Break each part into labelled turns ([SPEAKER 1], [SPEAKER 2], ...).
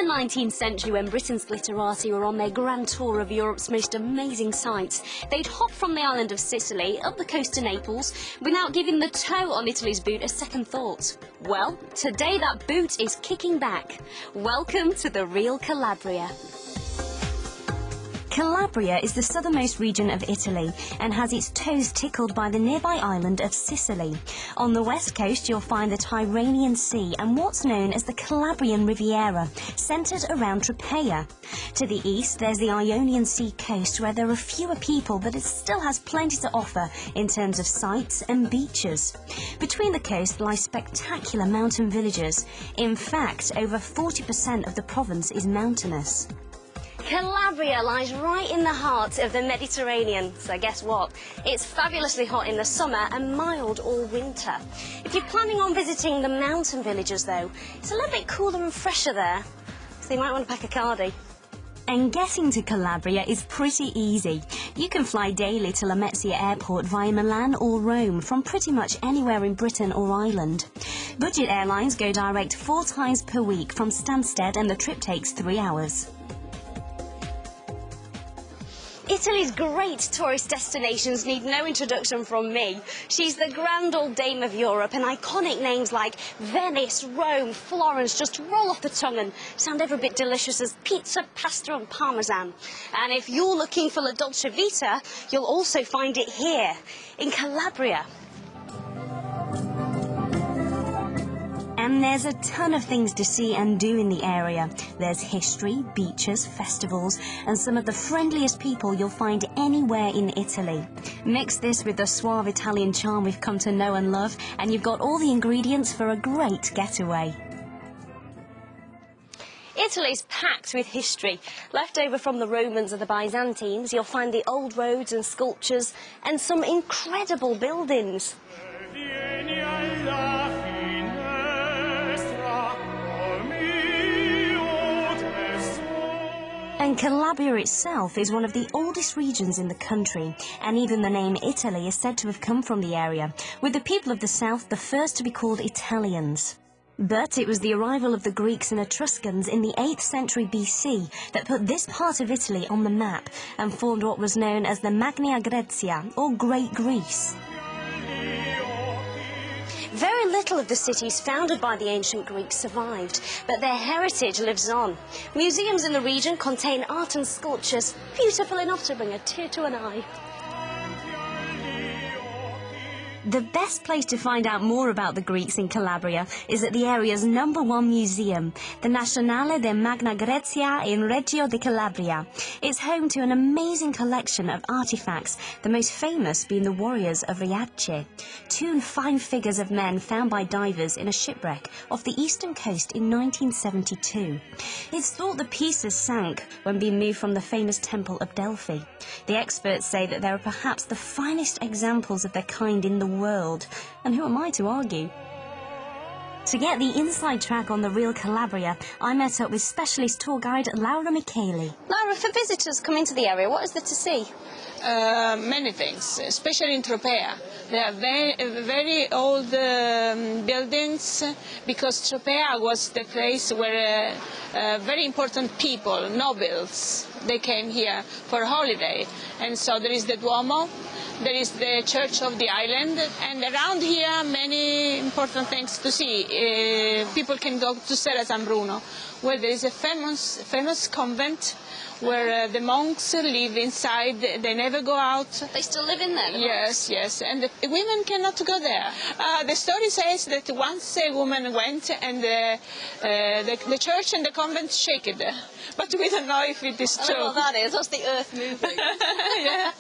[SPEAKER 1] the 19th century, when Britain's glitterati were on their grand tour of Europe's most amazing sights, they'd hop from the island of Sicily up the coast to Naples without giving the toe on Italy's boot a second thought. Well, today that boot is kicking back. Welcome to the real Calabria. Calabria is the southernmost region of Italy and has its toes tickled by the nearby island of Sicily. On the west coast you'll find the Tyrrhenian Sea and what's known as the Calabrian Riviera, centred around Tropea. To the east there's the Ionian Sea coast, where there are fewer people but it still has plenty to offer in terms of sights and beaches. Between the coast lie spectacular mountain villages. In fact, over 40% of the province is mountainous. Calabria lies right in the heart of the Mediterranean, so guess what? It's fabulously hot in the summer and mild all winter. If you're planning on visiting the mountain villages though, it's a little bit cooler and fresher there, so you might want to pack a cardi. And getting to Calabria is pretty easy. You can fly daily to Lamezia Airport via Milan or Rome from pretty much anywhere in Britain or Ireland. Budget airlines go direct 4 times per week from Stansted and the trip takes 3 hours. Italy's great tourist destinations need no introduction from me. She's the grand old dame of Europe, and iconic names like Venice, Rome, Florence just roll off the tongue and sound every bit delicious as pizza, pasta and parmesan. And if you're looking for La Dolce Vita, you'll also find it here, in Calabria. And there's a ton of things to see and do in the area. There's history, beaches, festivals, and some of the friendliest people you'll find anywhere in Italy. Mix this with the suave Italian charm we've come to know and love, and you've got all the ingredients for a great getaway. Italy's packed with history. Left over from the Romans and the Byzantines, you'll find the old roads and sculptures and some incredible buildings. And Calabria itself is one of the oldest regions in the country, and even the name Italy is said to have come from the area, with the people of the south the first to be called Italians. But it was the arrival of the Greeks and Etruscans in the 8th century BC that put this part of Italy on the map and formed what was known as the Magna Graecia, or Great Greece. Very little of the cities founded by the ancient Greeks survived, but their heritage lives on. Museums in the region contain art and sculptures beautiful enough to bring a tear to an eye. The best place to find out more about the Greeks in Calabria is at the area's #1 museum, the Nazionale de Magna Graecia in Reggio di Calabria. It's home to an amazing collection of artifacts, the most famous being the warriors of Riace, 2 fine figures of men found by divers in a shipwreck off the eastern coast in 1972. It's thought the pieces sank when being moved from the famous Temple of Delphi. The experts say that they are perhaps the finest examples of their kind in the world, and who am I to argue? To get the inside track on the real Calabria, I met up with specialist tour guide Laura Micheli. Laura, for visitors coming to the area, what is there to see?
[SPEAKER 2] Many things, especially in Tropea. There are very old buildings, because Tropea was the place where very important people, nobles, they came here for holiday. And so there is the Duomo, there is the Church of the Island, and around here many important things to see. People can go to Serra San Bruno, where there is a famous convent where the monks live inside. They never go out.
[SPEAKER 1] They still live in there?
[SPEAKER 2] Yes, yes, and the women cannot go there. The story says that once a woman went and the church and the convent shook it, but we don't know if it is true.
[SPEAKER 1] I don't know what that is. That's the earth moving.
[SPEAKER 2] Yeah.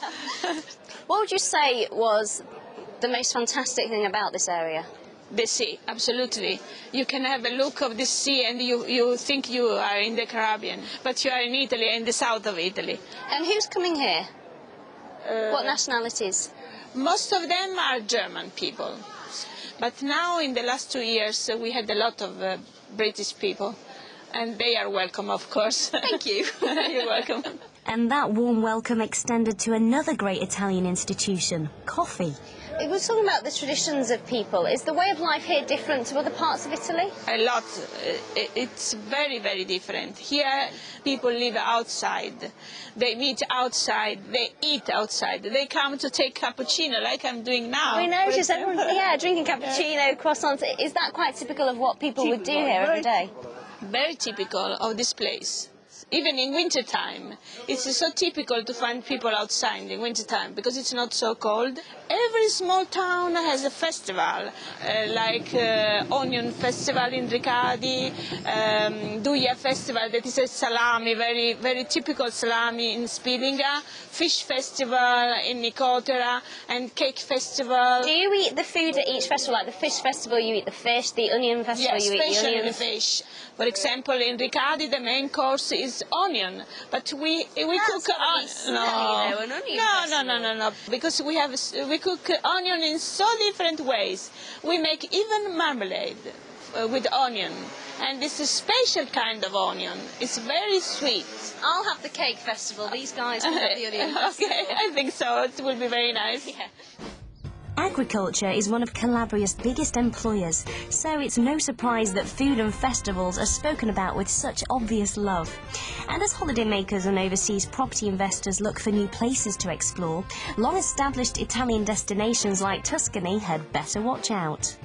[SPEAKER 1] What would you say was the most fantastic thing about this area?
[SPEAKER 2] The sea, absolutely. You can have a look of the sea and you think you are in the Caribbean, but you are in Italy, in the south of Italy.
[SPEAKER 1] And who's coming here? What nationalities?
[SPEAKER 2] Most of them are German people. But now, in the last 2 years, we had a lot of British people, and they are welcome, of course.
[SPEAKER 1] Thank you.
[SPEAKER 2] You're welcome.
[SPEAKER 1] And that warm welcome extended to another great Italian institution, coffee.
[SPEAKER 3] We're talking about the traditions of people. Is the way of life here different to other parts of Italy?
[SPEAKER 2] A lot. It's very, very different. Here, people live outside. They meet outside. They eat outside. They come to take cappuccino, like I'm doing now.
[SPEAKER 3] We notice everyone's drinking cappuccino, croissants. Is that quite typical of what people would do here every day?
[SPEAKER 2] Very typical of this place. Even in winter time, it's so typical to find people outside in winter time because it's not so cold. Every small town has a festival, like Onion Festival in Riccardi, Duja Festival, that is a salami, very, very typical salami in Spilinga, Fish Festival in Nicotera, and Cake Festival.
[SPEAKER 3] Do you eat the food at each festival? Like the Fish Festival, you eat the fish, the Onion Festival,
[SPEAKER 2] yes,
[SPEAKER 3] you eat the onions?
[SPEAKER 2] Yes, especially the fish. For example, in Riccardi, the main course is onion, but we cook no, because we cook onion in so different ways. We make even marmalade with onion, and it's a special kind of onion. It's very sweet.
[SPEAKER 3] I'll have the Cake Festival. These guys can have the Onion Festival.
[SPEAKER 2] Okay, I think so. It will be very nice.
[SPEAKER 3] Yeah.
[SPEAKER 1] Agriculture is one of Calabria's biggest employers, so it's no surprise that food and festivals are spoken about with such obvious love. And as holidaymakers and overseas property investors look for new places to explore, long-established Italian destinations like Tuscany had better watch out.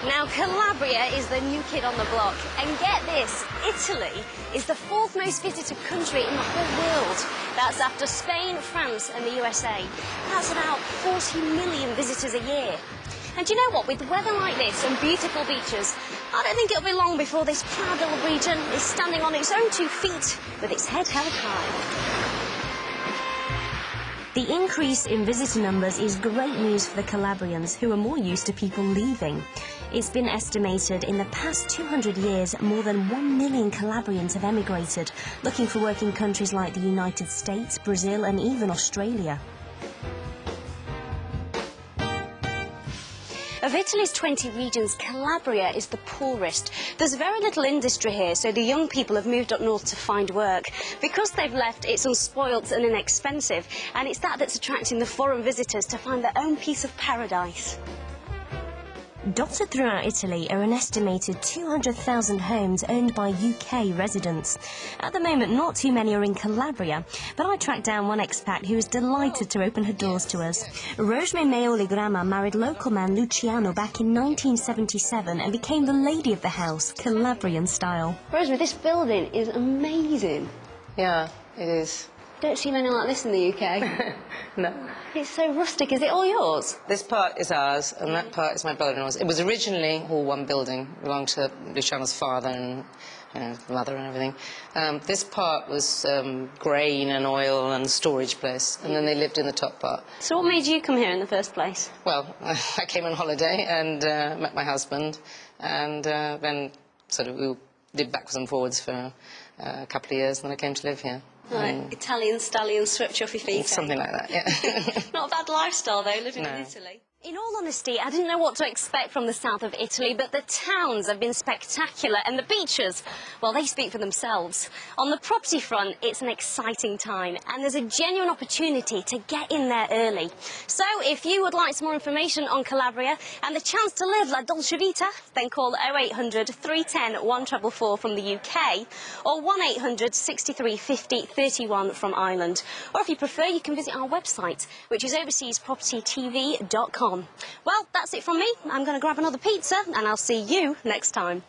[SPEAKER 3] Now, Calabria is the new kid on the block. And get this, Italy is the fourth most visited country in the whole world. That's after Spain, France and the USA. That's about 40 million visitors a year. And do you know what? With weather like this and beautiful beaches, I don't think it'll be long before this proud little region is standing on its own 2 feet with its head held high.
[SPEAKER 1] The increase in visitor numbers is great news for the Calabrians, who are more used to people leaving. It's been estimated in the past 200 years more than 1 million Calabrians have emigrated, looking for work in countries like the United States, Brazil and even Australia.
[SPEAKER 3] Of Italy's 20 regions, Calabria is the poorest. There's very little industry here, so the young people have moved up north to find work. Because they've left, it's unspoilt and inexpensive, and it's that's attracting the foreign visitors to find their own piece of paradise.
[SPEAKER 1] Dotted throughout Italy are an estimated 200,000 homes owned by UK residents. At the moment, not too many are in Calabria, but I tracked down one expat who was delighted to open her doors to us. Rosemary Meoli Grama married local man Luciano back in 1977 and became the lady of the house, Calabrian style.
[SPEAKER 3] Rosemary, this building is amazing.
[SPEAKER 4] Yeah, it is.
[SPEAKER 3] Don't see many like this in the UK.
[SPEAKER 4] No.
[SPEAKER 3] It's so rustic. Is it all yours?
[SPEAKER 4] This part is ours, and that part is my brother-in-law's. It was originally all one building, belonged to Luciano's father and mother and everything. This part was grain and oil and storage place, and then they lived in the top part.
[SPEAKER 3] So what made you come here in the first place?
[SPEAKER 4] Well, I came on holiday and met my husband, and then sort of we did backwards and forwards for a couple of years, and then I came to live here.
[SPEAKER 3] Right, Italian stallion swept you off your feet.
[SPEAKER 4] Something like that, yeah.
[SPEAKER 3] Not a bad lifestyle, though, living in Italy. In all honesty, I didn't know what to expect from the south of Italy, but the towns have been spectacular, and the beaches, well, they speak for themselves. On the property front, it's an exciting time, and there's a genuine opportunity to get in there early. So, if you would like some more information on Calabria and the chance to live La Dolce Vita, then call 0800 310 1444 from the UK, or 1800 63 50 31 from Ireland. Or if you prefer, you can visit our website, which is overseaspropertytv.com. Well, that's it from me. I'm going to grab another pizza, and I'll see you next time.